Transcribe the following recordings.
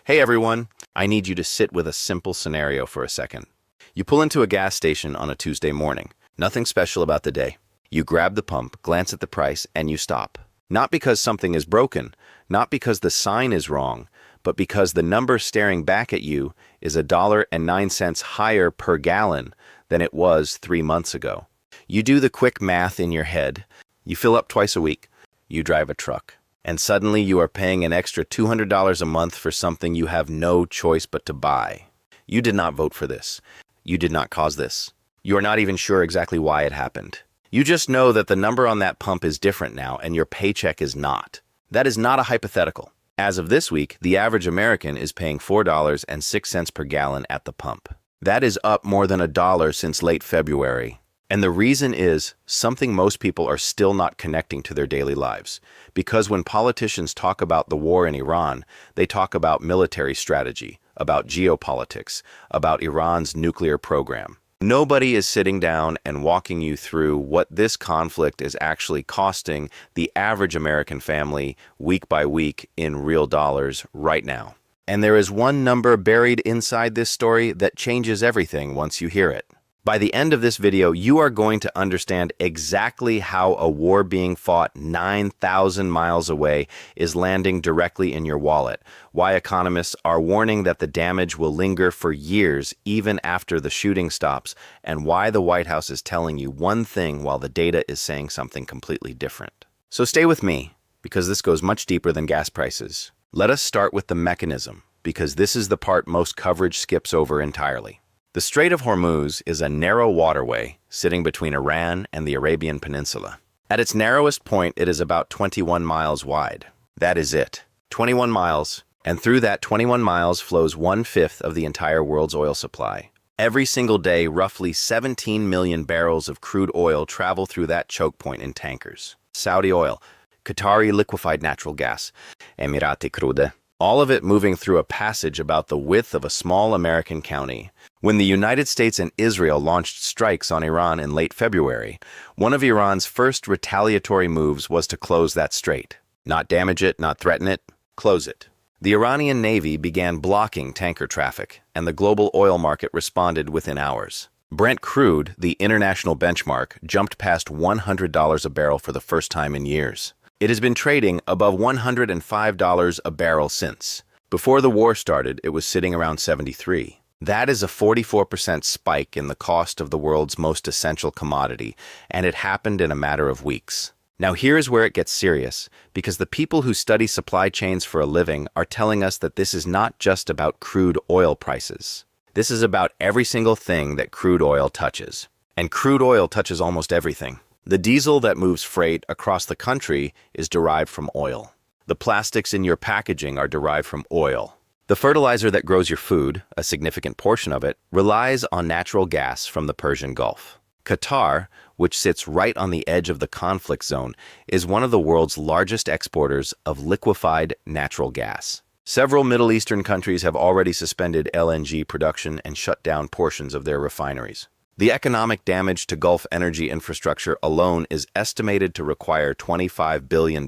Hey everyone, I need you to sit with a simple scenario for a second. You pull into a gas station on a Tuesday morning. Nothing special about the day. You grab the pump, glance at the price, and you stop. Not because something is broken, not because the sign is wrong, but because the number staring back at you is $1.09 higher per gallon than it was 3 months ago. You do the quick math in your head. You fill up twice a week. You drive a truck. And suddenly you are paying an extra $200 a month for something you have no choice but to buy. You did not vote for this. You did not cause this. You are not even sure exactly why it happened. You just know that the number on that pump is different now and your paycheck is not. That is not a hypothetical. As of this week, the average American is paying $4.06 per gallon at the pump. That is up more than $1 since late February. And the reason is something most people are still not connecting to their daily lives. Because when politicians talk about the war in Iran, they talk about military strategy, about geopolitics, about Iran's nuclear program. Nobody is sitting down and walking you through what this conflict is actually costing the average American family week by week in real dollars right now. And there is one number buried inside this story that changes everything once you hear it. By the end of this video, you are going to understand exactly how a war being fought 9,000 miles away is landing directly in your wallet, why economists are warning that the damage will linger for years even after the shooting stops, and why the White House is telling you one thing while the data is saying something completely different. So stay with me, because this goes much deeper than gas prices. Let us start with the mechanism, because this is the part most coverage skips over entirely. The Strait of Hormuz is a narrow waterway sitting between Iran and the Arabian Peninsula. At its narrowest point, it is about 21 miles wide. That is it. 21 miles, and through that 21 miles flows 1/5 of the entire world's oil supply. Every single day, roughly 17 million barrels of crude oil travel through that choke point in tankers. Saudi oil, Qatari liquefied natural gas, Emirati crude, all of it moving through a passage about the width of a small American county. When the United States and Israel launched strikes on Iran in late February, one of Iran's first retaliatory moves was to close that strait. Not damage it, not threaten it, close it. The Iranian Navy began blocking tanker traffic, and the global oil market responded within hours. Brent crude, the international benchmark, jumped past $100 a barrel for the first time in years. It has been trading above $105 a barrel since. Before the war started, it was sitting around 73. That is a 44% spike in the cost of the world's most essential commodity, and it happened in a matter of weeks. Now here's where it gets serious, because the people who study supply chains for a living are telling us that this is not just about crude oil prices. This is about every single thing that crude oil touches. And crude oil touches almost everything. The diesel that moves freight across the country is derived from oil. The plastics in your packaging are derived from oil. The fertilizer that grows your food, a significant portion of it, relies on natural gas from the Persian Gulf. Qatar, which sits right on the edge of the conflict zone, is one of the world's largest exporters of liquefied natural gas. Several Middle Eastern countries have already suspended LNG production and shut down portions of their refineries. The economic damage to Gulf energy infrastructure alone is estimated to require $25 billion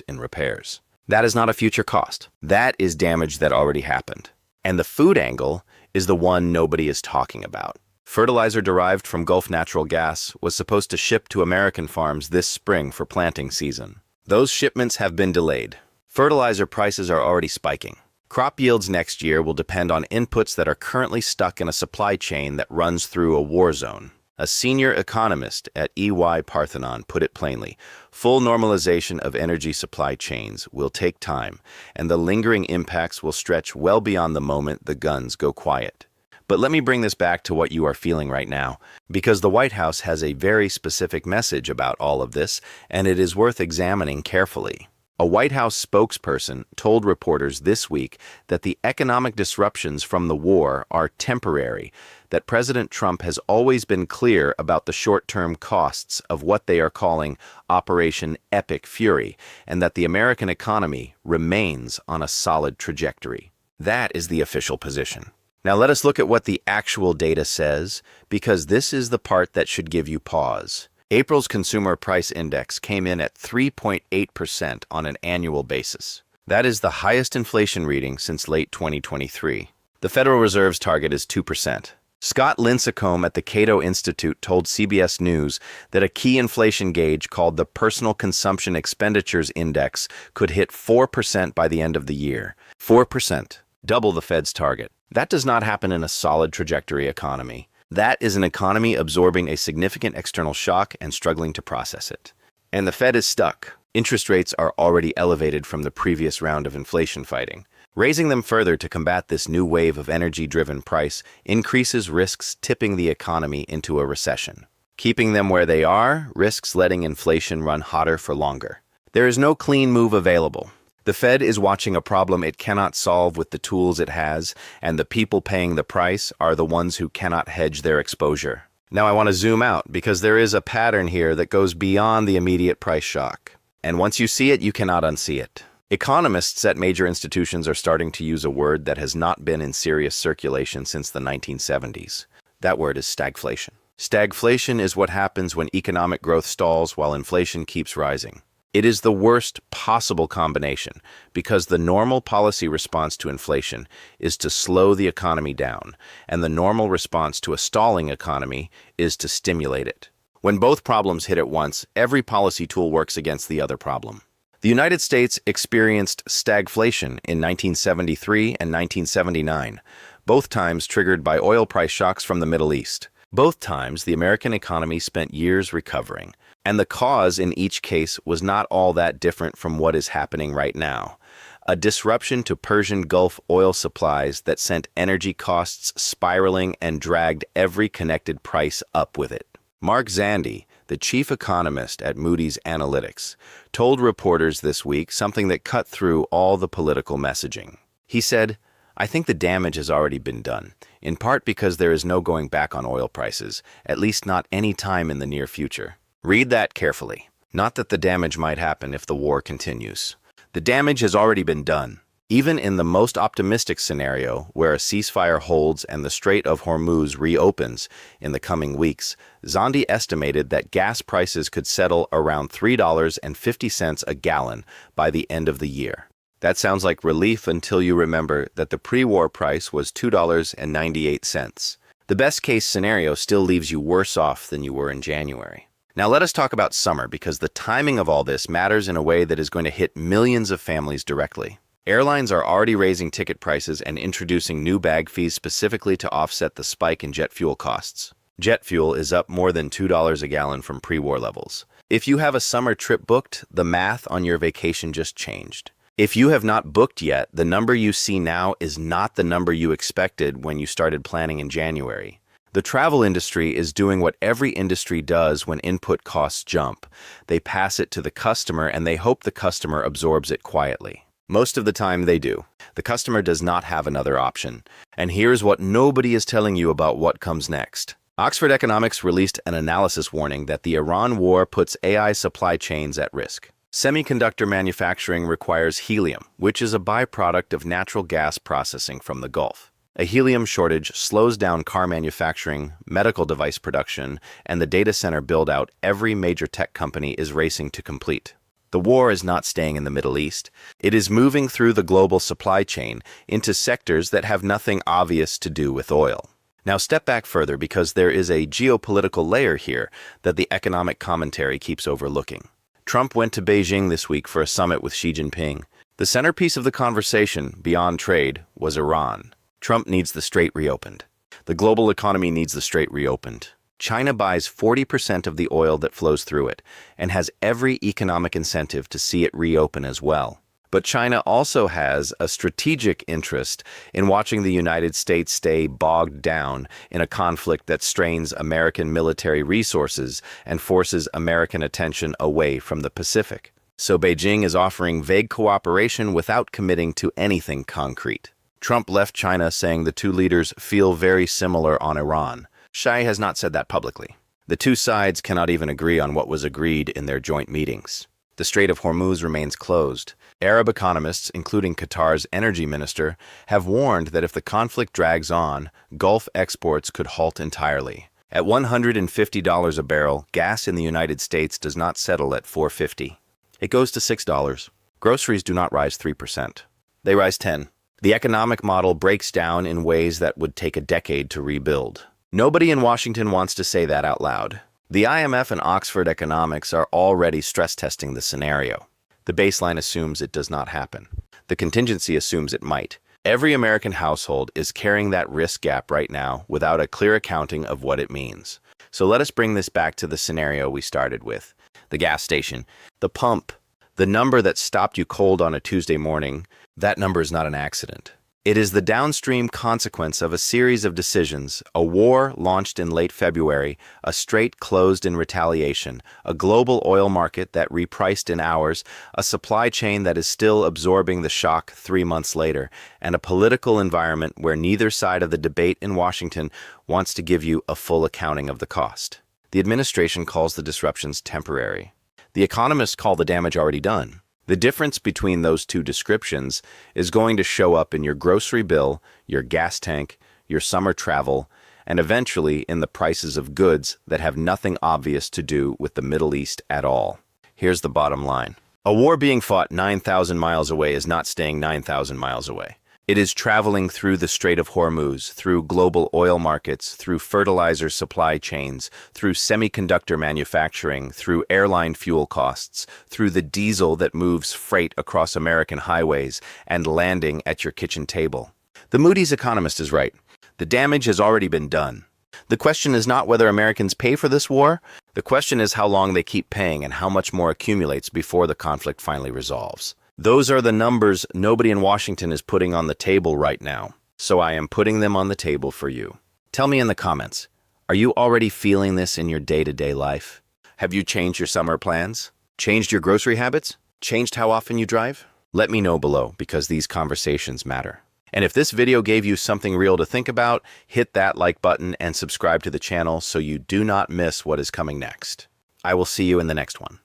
in repairs. That is not a future cost. That is damage that already happened. And the food angle is the one nobody is talking about. Fertilizer derived from Gulf natural gas was supposed to ship to American farms this spring for planting season. Those shipments have been delayed. Fertilizer prices are already spiking. Crop yields next year will depend on inputs that are currently stuck in a supply chain that runs through a war zone. A senior economist at EY Parthenon put it plainly, full normalization of energy supply chains will take time, and the lingering impacts will stretch well beyond the moment the guns go quiet. But let me bring this back to what you are feeling right now, because the White House has a very specific message about all of this, and it is worth examining carefully. A White House spokesperson told reporters this week that the economic disruptions from the war are temporary, that President Trump has always been clear about the short-term costs of what they are calling Operation Epic Fury, and that the American economy remains on a solid trajectory. That is the official position. Now let us look at what the actual data says, because this is the part that should give you pause. April's Consumer Price Index came in at 3.8% on an annual basis. That is the highest inflation reading since late 2023. The Federal Reserve's target is 2%. Scott Lincecum at the Cato Institute told CBS News that a key inflation gauge called the Personal Consumption Expenditures Index could hit 4% by the end of the year. 4%, double the Fed's target. That does not happen in a solid trajectory economy. That is an economy absorbing a significant external shock and struggling to process it. And the Fed is stuck. Interest rates are already elevated from the previous round of inflation fighting. Raising them further to combat this new wave of energy-driven price increases risks tipping the economy into a recession. Keeping them where they are risks letting inflation run hotter for longer. There is no clean move available. The Fed is watching a problem it cannot solve with the tools it has, and the people paying the price are the ones who cannot hedge their exposure. Now I want to zoom out because there is a pattern here that goes beyond the immediate price shock. And once you see it, you cannot unsee it. Economists at major institutions are starting to use a word that has not been in serious circulation since the 1970s. That word is stagflation. Stagflation is what happens when economic growth stalls while inflation keeps rising. It is the worst possible combination because the normal policy response to inflation is to slow the economy down, and the normal response to a stalling economy is to stimulate it. When both problems hit at once, every policy tool works against the other problem. The United States experienced stagflation in 1973 and 1979, both times triggered by oil price shocks from the Middle East. Both times, the American economy spent years recovering, and the cause in each case was not all that different from what is happening right now. A disruption to Persian Gulf oil supplies that sent energy costs spiraling and dragged every connected price up with it. Mark Zandi, the chief economist at Moody's Analytics, told reporters this week something that cut through all the political messaging. He said, "I think the damage has already been done, in part because there is no going back on oil prices, at least not any time in the near future." Read that carefully. Not that the damage might happen if the war continues. The damage has already been done. Even in the most optimistic scenario, where a ceasefire holds and the Strait of Hormuz reopens in the coming weeks, Zandi estimated that gas prices could settle around $3.50 a gallon by the end of the year. That sounds like relief until you remember that the pre-war price was $2.98. The best-case scenario still leaves you worse off than you were in January. Now let us talk about summer, because the timing of all this matters in a way that is going to hit millions of families directly. Airlines are already raising ticket prices and introducing new bag fees specifically to offset the spike in jet fuel costs. Jet fuel is up more than $2 a gallon from pre-war levels. If you have a summer trip booked, the math on your vacation just changed. If you have not booked yet, the number you see now is not the number you expected when you started planning in January. The travel industry is doing what every industry does when input costs jump. They pass it to the customer and they hope the customer absorbs it quietly. Most of the time they do. The customer does not have another option. And here's what nobody is telling you about what comes next. Oxford Economics released an analysis warning that the Iran war puts AI supply chains at risk. Semiconductor manufacturing requires helium, which is a byproduct of natural gas processing from the Gulf. A helium shortage slows down car manufacturing, medical device production, and the data center build-out every major tech company is racing to complete. The war is not staying in the Middle East. It is moving through the global supply chain into sectors that have nothing obvious to do with oil. Now step back further, because there is a geopolitical layer here that the economic commentary keeps overlooking. Trump went to Beijing this week for a summit with Xi Jinping. The centerpiece of the conversation, beyond trade, was Iran. Trump needs the strait reopened. The global economy needs the strait reopened. China buys 40% of the oil that flows through it and has every economic incentive to see it reopen as well. But China also has a strategic interest in watching the United States stay bogged down in a conflict that strains American military resources and forces American attention away from the Pacific. So Beijing is offering vague cooperation without committing to anything concrete. Trump left China saying the two leaders feel very similar on Iran. Xi has not said that publicly. The two sides cannot even agree on what was agreed in their joint meetings. The Strait of Hormuz remains closed. Arab economists, including Qatar's energy minister, have warned that if the conflict drags on, Gulf exports could halt entirely. At $150 a barrel, gas in the United States does not settle at $4.50. It goes to $6. Groceries do not rise 3%. They rise 10. The economic model breaks down in ways that would take a decade to rebuild. Nobody in Washington wants to say that out loud. The IMF and Oxford Economics are already stress testing the scenario. The baseline assumes it does not happen. The contingency assumes it might. Every American household is carrying that risk gap right now without a clear accounting of what it means. So let us bring this back to the scenario we started with. The gas station, the pump, the number that stopped you cold on a Tuesday morning, that number is not an accident. It is the downstream consequence of a series of decisions: a war launched in late February, a strait closed in retaliation, a global oil market that repriced in hours, a supply chain that is still absorbing the shock 3 months later, and a political environment where neither side of the debate in Washington wants to give you a full accounting of the cost. The administration calls the disruptions temporary. The economists call the damage already done. The difference between those two descriptions is going to show up in your grocery bill, your gas tank, your summer travel, and eventually in the prices of goods that have nothing obvious to do with the Middle East at all. Here's the bottom line. A war being fought 9,000 miles away is not staying 9,000 miles away. It is traveling through the Strait of Hormuz, through global oil markets, through fertilizer supply chains, through semiconductor manufacturing, through airline fuel costs, through the diesel that moves freight across American highways, and landing at your kitchen table. The Moody's economist is right. The damage has already been done. The question is not whether Americans pay for this war. The question is how long they keep paying and how much more accumulates before the conflict finally resolves. Those are the numbers nobody in Washington is putting on the table right now, so I am putting them on the table for you. Tell me in the comments, are you already feeling this in your day-to-day life? Have you changed your summer plans? Changed your grocery habits? Changed how often you drive? Let me know below, because these conversations matter. And if this video gave you something real to think about, hit that like button and subscribe to the channel so you do not miss what is coming next. I will see you in the next one.